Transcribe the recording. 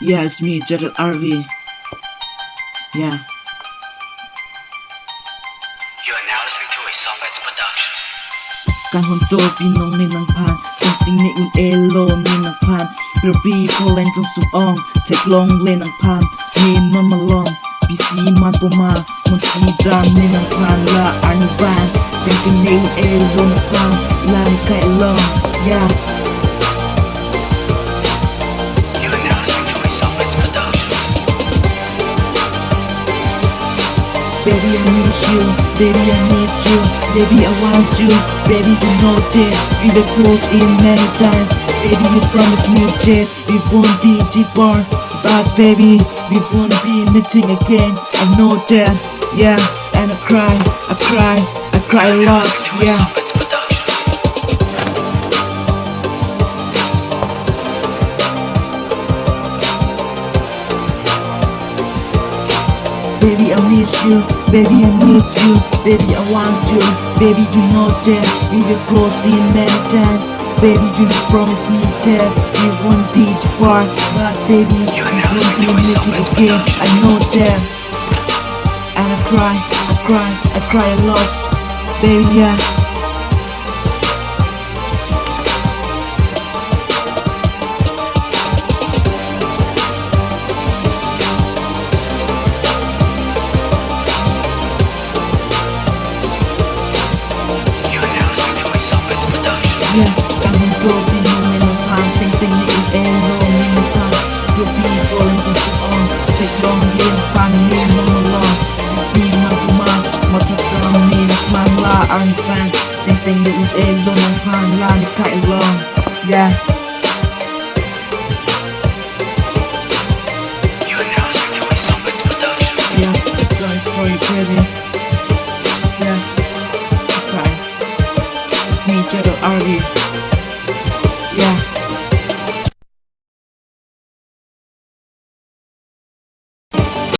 Yeah, it's me, Zlrb. Yeah. You are now listening to a Softbats production. Akanghon to pinong nilang pan, something ni un elo nilang pan. Karbi Rap trong sum ong, take long lên ang pan, ni non malong. Busy man po ma, mon si drum nilang pan la arni van, something ni un elo na pan, la ni kai long. Yeah. You are now listening to a Softbats production. Baby, I need you, baby, I need you, baby, I want you, baby, you know that we were close in many times, baby, you promised me that we won't be divorced, but baby, we won't be meeting again, I know that, yeah, and I cry a lot, yeah. Baby, I miss you, baby, I miss you, baby, I want you, baby, you know that we were close in many times, baby, you promised me that we won't be too far, but baby, we won't be meeting again, I know that, and I cry a lot, baby, yeah. Yeah, akanghon to pinong nilang pan, same thing ni un elo nilang pan. Your people and to sum ong, take long nilang pan, ni non malong. Busy man po ma, matutram nilang pan la arni van, same thing ni un elo nilang pan, la ni kai long. Yeah.